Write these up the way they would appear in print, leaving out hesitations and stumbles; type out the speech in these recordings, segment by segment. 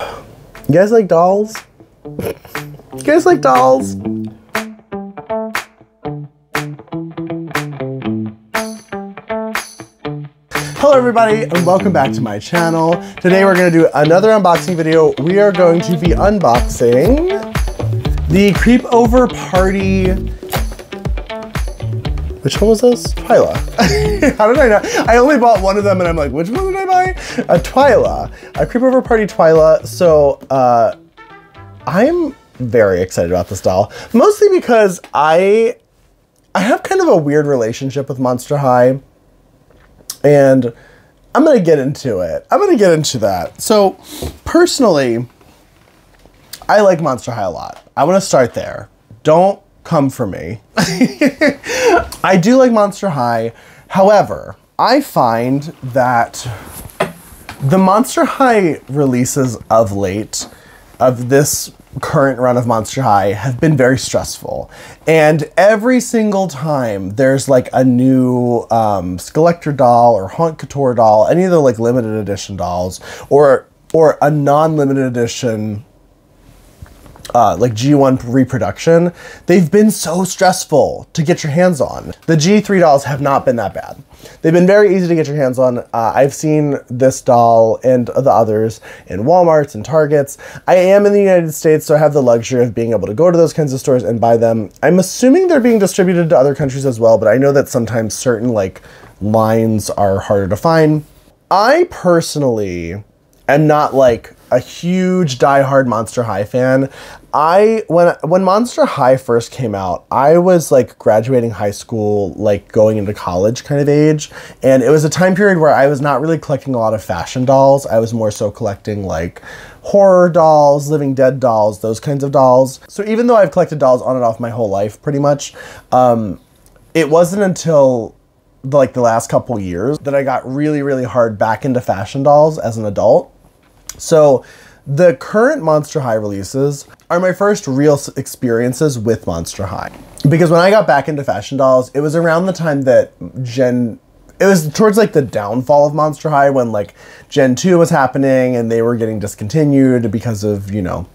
You guys like dolls? You guys like dolls? Hello everybody and welcome back to my channel. Today we're going to do another unboxing video. We are going to be unboxing the Creepover Party. Which one was this? Twyla. How did I know? I only bought one of them and I'm like, which one did I buy? A Twyla. A Creepover Party Twyla. So I'm very excited about this doll. Mostly because I have kind of a weird relationship with Monster High. And I'm going to get into it. I'm going to get into that. So personally, I like Monster High a lot. I want to start there. Don't come for me. I do like Monster High. However, I find that the Monster High releases of late, of this current run of Monster High, have been very stressful. And every single time there's like a new Skeletor doll or Haunt Couture doll, any of the like limited edition dolls, or a non-limited edition like G1 reproduction, they've been so stressful to get your hands on. The G3 dolls have not been that bad. They've been very easy to get your hands on. I've seen this doll and the others in Walmarts and Targets. I am in the United States, so I have the luxury of being able to go to those kinds of stores and buy them. I'm assuming they're being distributed to other countries as well, but I know that sometimes certain like lines are harder to find. I personally am not like a huge diehard Monster High fan. When Monster High first came out, I was like graduating high school, like going into college kind of age. And it was a time period where I was not really collecting a lot of fashion dolls. I was more so collecting like horror dolls, Living Dead dolls, those kinds of dolls. So even though I've collected dolls on and off my whole life pretty much, it wasn't until like the last couple years that I got really, really hard back into fashion dolls as an adult. So the current Monster High releases are my first real experiences with Monster High. Because when I got back into fashion dolls, it was around the time that it was towards like the downfall of Monster High, when like Gen 2 was happening and they were getting discontinued because of, you know,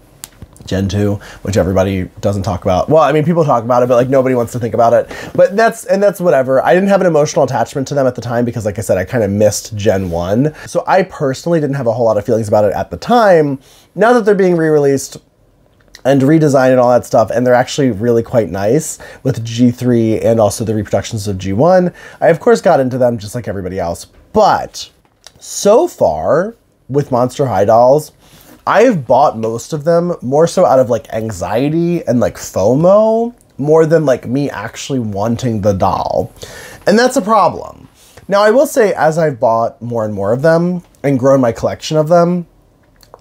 Gen 2, which everybody doesn't talk about. Well, I mean, people talk about it, but like nobody wants to think about it. But that's whatever. I didn't have an emotional attachment to them at the time because, like I said, I kind of missed Gen 1. So I personally didn't have a whole lot of feelings about it at the time. Now that they're being re-released and redesigned and all that stuff, and they're actually really quite nice with G3 and also the reproductions of G1, I of course got into them just like everybody else. But so far with Monster High dolls, I've bought most of them more so out of like anxiety and like FOMO more than like me actually wanting the doll. And that's a problem. Now I will say, as I've bought more and more of them and grown my collection of them,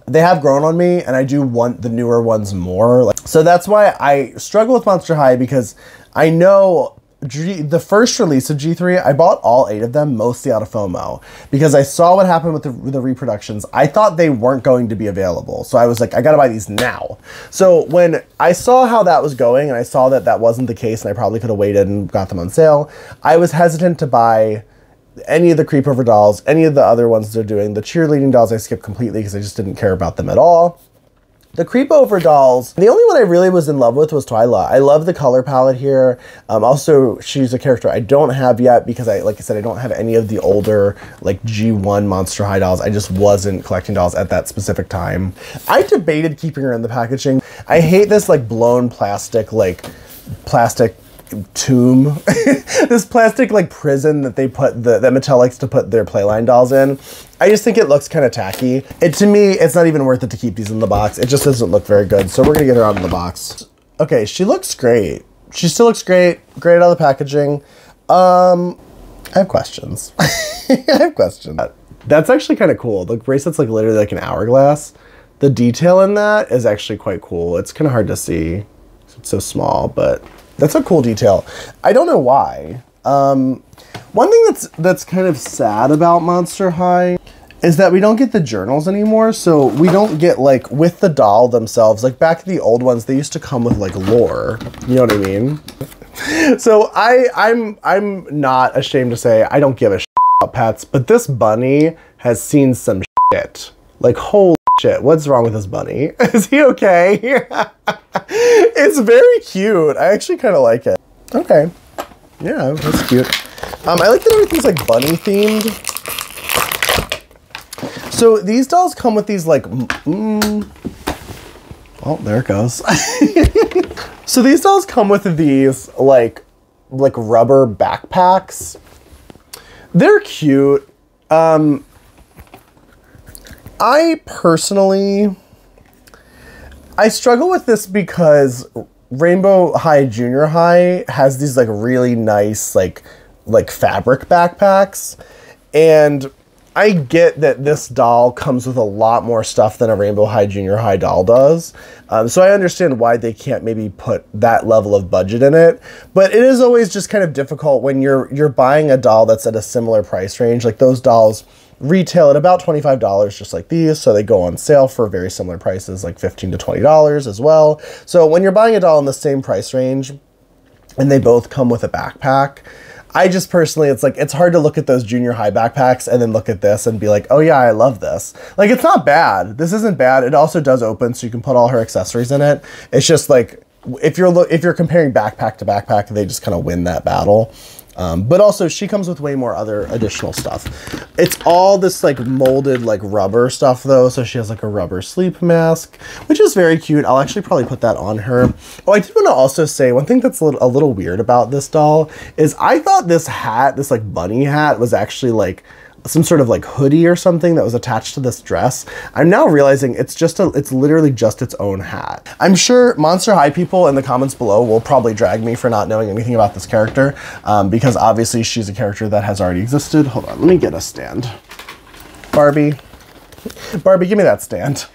they have grown on me and I do want the newer ones more. So that's why I struggle with Monster High, because I know the first release of G3, I bought all 8 of them mostly out of FOMO because I saw what happened with the reproductions. I thought they weren't going to be available. So I was like, I gotta buy these now. So when I saw how that was going and I saw that that wasn't the case and I probably could have waited and got them on sale, I was hesitant to buy any of the Creepover dolls, any of the other ones they're doing. The cheerleading dolls I skipped completely because I just didn't care about them at all. The Creepover dolls, the only one I really was in love with was Twyla. I love the color palette here. Also, she's a character I don't have yet because like I said, I don't have any of the older like G1 Monster High dolls. I just wasn't collecting dolls at that specific time. I debated keeping her in the packaging. I hate this like blown plastic tomb, this plastic like prison that they put that Mattel likes to put their Playline dolls in. I just think it looks kind of tacky. To me, it's not even worth it to keep these in the box. It just doesn't look very good. So we're gonna get her out of the box. Okay, she looks great. She still looks great. Great out of the packaging. I have questions. I have questions. That's actually kind of cool. The bracelet's like literally like an hourglass. The detail in that is actually quite cool. It's kind of hard to see. It's so small, but that's a cool detail. I don't know why. One thing that's kind of sad about Monster High is that we don't get the journals anymore. So we don't get like with the doll themselves, like back to the old ones, they used to come with like lore. You know what I mean? So I'm not ashamed to say I don't give a shit about pets, but this bunny has seen some shit. Like, holy shit, what's wrong with this bunny? Is he okay? It's very cute. I actually kind of like it. Okay. Yeah, that's cute. I like that everything's like bunny themed. So these dolls come with these like, oh, there it goes. So these dolls come with these like rubber backpacks. They're cute. I personally, I struggle with this because Rainbow High Junior High has these like really nice like fabric backpacks, and I get that this doll comes with a lot more stuff than a Rainbow High Junior High doll does. So I understand why they can't maybe put that level of budget in it, but it is always just kind of difficult when you're buying a doll that's at a similar price range. Like those dolls retail at about $25 just like these, so they go on sale for very similar prices, like $15 to $20 as well. So when you're buying a doll in the same price range and they both come with a backpack, I just personally, it's hard to look at those junior high backpacks and then look at this and be like, oh yeah, I love this. Like, it's not bad. This isn't bad. It also does open, so you can put all her accessories in it. It's just like, if you're comparing backpack to backpack, they just kind of win that battle. But also she comes with way more other additional stuff. It's all this like molded like rubber stuff though. So she has like a rubber sleep mask, which is very cute. I'll actually probably put that on her. Oh, I did want to also say one thing that's a little weird about this doll is I thought this hat, this like bunny hat, was actually like some sort of like hoodie or something that was attached to this dress. I'm now realizing it's literally just its own hat. I'm sure Monster High people in the comments below will probably drag me for not knowing anything about this character, because obviously she's a character that has already existed. Hold on, let me get a stand. Barbie, give me that stand.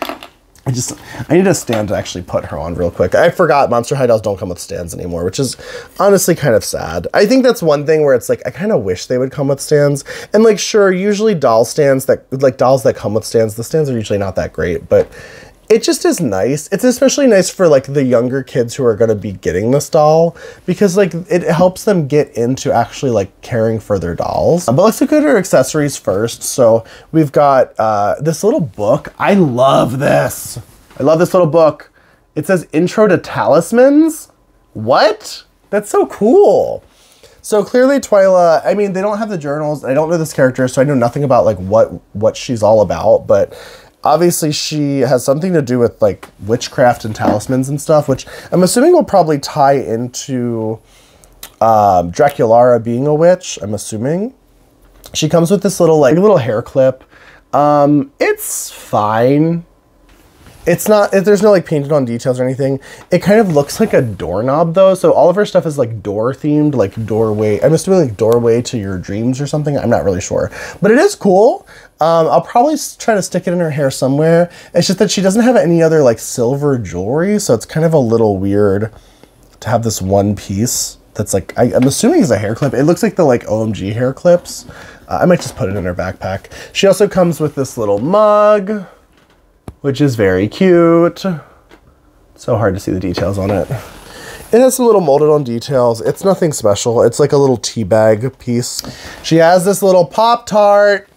I need a stand to actually put her on real quick. I forgot Monster High dolls don't come with stands anymore, which is honestly kind of sad. I think that's one thing where it's like, I kind of wish they would come with stands. And like, sure, usually dolls that come with stands, the stands are usually not that great, but it just is nice. It's especially nice for like the younger kids who are going to be getting this doll, because like it helps them get into actually like caring for their dolls. But let's look at her accessories first. So we've got this little book. I love this. I love this little book. It says Intro to Talismans. What? That's so cool. So clearly Twyla, I mean, they don't have the journals. I don't know this character, so I know nothing about like what she's all about, but obviously she has something to do with like witchcraft and talismans and stuff, which I'm assuming will probably tie into Draculara being a witch, I'm assuming. She comes with this little hair clip. It's fine. It's not, there's no like painted on details or anything. It kind of looks like a doorknob though. So all of her stuff is like door themed, like doorway. I'm assuming like doorway to your dreams or something. I'm not really sure, but it is cool. I'll probably try to stick it in her hair somewhere. It's just that she doesn't have any other like silver jewelry. So it's kind of a little weird to have this one piece that's like, I'm assuming is a hair clip. It looks like the like OMG hair clips. I might just put it in her backpack. She also comes with this little mug, which is very cute. So hard to see the details on it. It has some little molded on details. It's nothing special. It's like a little tea bag piece. She has this little Pop-Tart.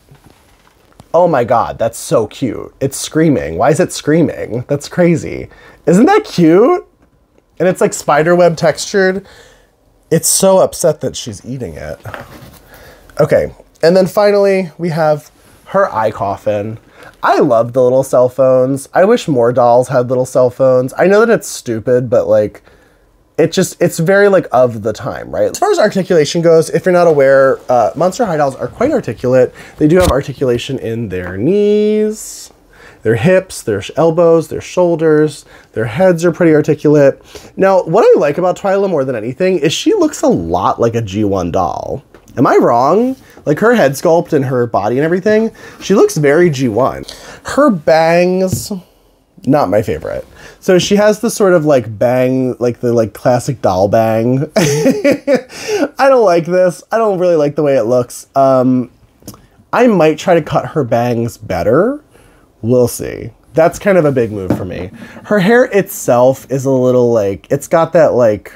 Oh my God, that's so cute. It's screaming. Why is it screaming? That's crazy. Isn't that cute? And it's like spiderweb textured. It's so upset that she's eating it. Okay, and then finally we have her eye coffin. I love the little cell phones. I wish more dolls had little cell phones. I know that it's stupid, but like, it's very like of the time, right? As far as articulation goes, if you're not aware, Monster High dolls are quite articulate. They do have articulation in their knees, their hips, their elbows, their shoulders, their heads are pretty articulate. Now, what I like about Twyla more than anything is she looks a lot like a G1 doll. Am I wrong? Like her head sculpt and her body and everything, she looks very G1. Her bangs, not my favorite. So she has the sort of like bang, like the like classic doll bang. I don't like this. I don't really like the way it looks. I might try to cut her bangs better. We'll see. That's kind of a big move for me. Her hair itself is a little like, it's got that like,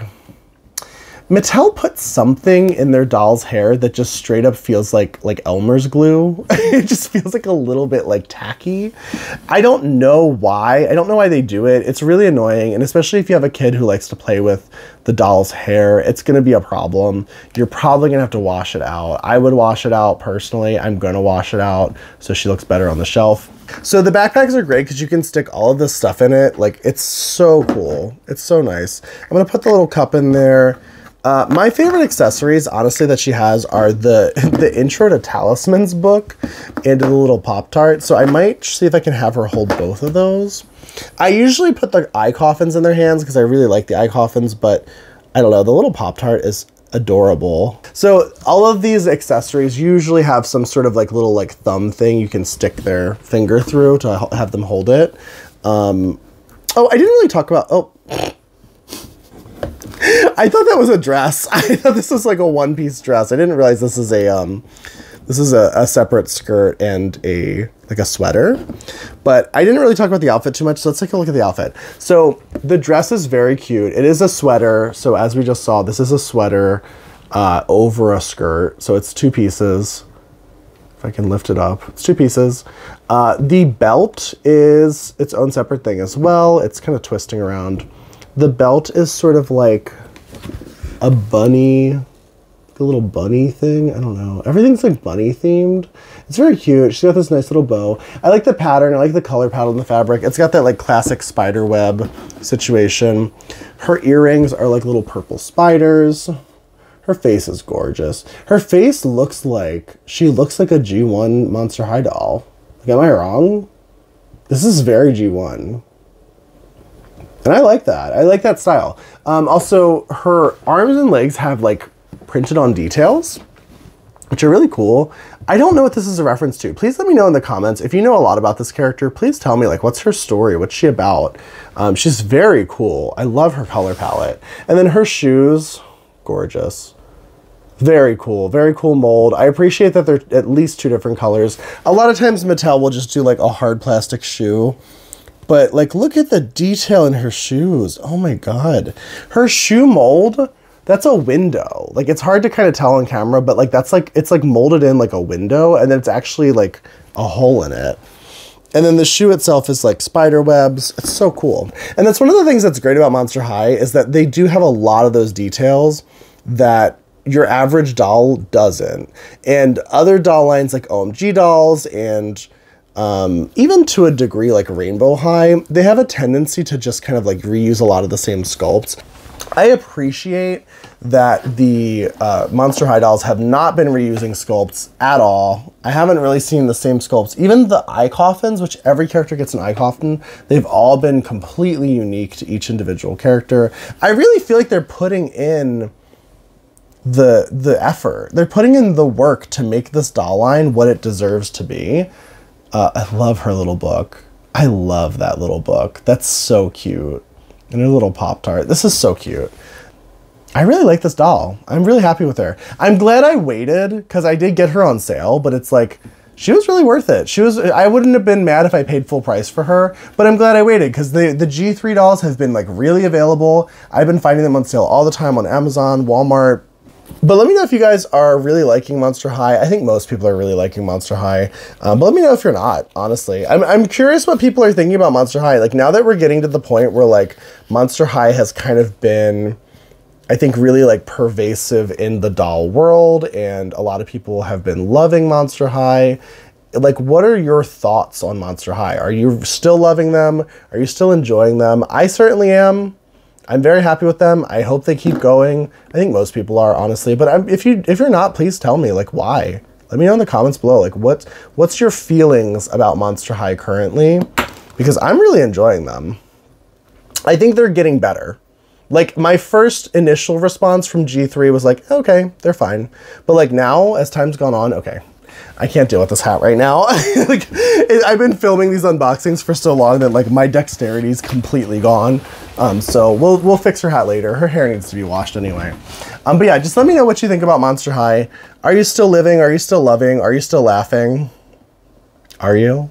Mattel put something in their doll's hair that just straight up feels like Elmer's glue. It just feels like a little bit like tacky. I don't know why. I don't know why they do it. It's really annoying. And especially if you have a kid who likes to play with the doll's hair, it's going to be a problem. You're probably going to have to wash it out. I would wash it out personally. I'm going to wash it out so she looks better on the shelf. So the backpacks are great because you can stick all of this stuff in it. Like, it's so cool. It's so nice. I'm going to put the little cup in there. My favorite accessories, honestly, that she has are the Intro to Talismans book and the little Pop-Tart. So I might see if I can have her hold both of those. I usually put the eye coffins in their hands because I really like the eye coffins, but I don't know. The little Pop-Tart is adorable. So all of these accessories usually have some sort of like little like thumb thing you can stick their finger through to have them hold it. Oh, I didn't really talk about... Oh. I thought that was a dress. I thought this was like a one-piece dress. I didn't realize this is a separate skirt and a sweater. But I didn't really talk about the outfit too much, so let's take a look at the outfit. So the dress is very cute. It is a sweater. So as we just saw, this is a sweater over a skirt. So it's 2 pieces. If I can lift it up, it's 2 pieces. The belt is its own separate thing as well. It's kind of twisting around. The belt is sort of like a bunny, the little bunny thing. I don't know. Everything's like bunny themed. It's very cute. She's got this nice little bow. I like the pattern. I like the color palette on the fabric. It's got that like classic spider web situation. Her earrings are like little purple spiders. Her face is gorgeous. Her face looks like, she looks like a G1 Monster High doll. Like, am I wrong? This is very G1. And I like that. I like that style. Also, her arms and legs have like printed on details, which are really cool. I don't know what this is a reference to. Please let me know in the comments. If you know a lot about this character, please tell me, like, what's her story? What's she about? She's very cool. I love her color palette. And then her shoes, gorgeous. Very cool mold. I appreciate that they're at least 2 different colors. A lot of times Mattel will just do like a hard plastic shoe. But like, look at the detail in her shoes. Oh my God. Her shoe mold, that's a window. Like, it's hard to kind of tell on camera, but like, that's like, it's like molded in like a window, and then it's actually like a hole in it. And then the shoe itself is like spider webs. It's so cool. And that's one of the things that's great about Monster High is that they do have a lot of those details that your average doll doesn't. And other doll lines like OMG dolls and even to a degree like Rainbow High, they have a tendency to just kind of like reuse a lot of the same sculpts. I appreciate that the Monster High dolls have not been reusing sculpts at all. I haven't really seen the same sculpts. Even the eye coffins, which every character gets an eye coffin, they've all been completely unique to each individual character. I really feel like they're putting in the effort. They're putting in the work to make this doll line what it deserves to be. I love her little book. I love that little book. That's so cute. And her little Pop-Tart. This is so cute. I really like this doll. I'm really happy with her. I'm glad I waited because I did get her on sale, but it's like, she was really worth it. I wouldn't have been mad if I paid full price for her, but I'm glad I waited because the G3 dolls have been like really available. I've been finding them on sale all the time on Amazon, Walmart. But let me know if you guys are really liking Monster High. I think most people are really liking Monster High. But let me know if you're not, honestly. I'm curious what people are thinking about Monster High. Like, now that we're getting to the point where like Monster High has kind of been, I think, really like pervasive in the doll world, and a lot of people have been loving Monster High. Like, what are your thoughts on Monster High? Are you still loving them? Are you still enjoying them? I certainly am. I'm very happy with them. I hope they keep going. I think most people are, honestly. But if you're not, please tell me, like, why? Let me know in the comments below. Like, what's your feelings about Monster High currently? Because I'm really enjoying them. I think they're getting better. Like, my first initial response from G3 was like, okay, they're fine. But like now, as time's gone on, okay, I can't deal with this hat right now. Like, I've been filming these unboxings for so long that like my dexterity's completely gone. So we'll fix her hat later. Her hair needs to be washed anyway. But yeah, just let me know what you think about Monster High. Are you still living? Are you still loving? Are you still laughing? Are you?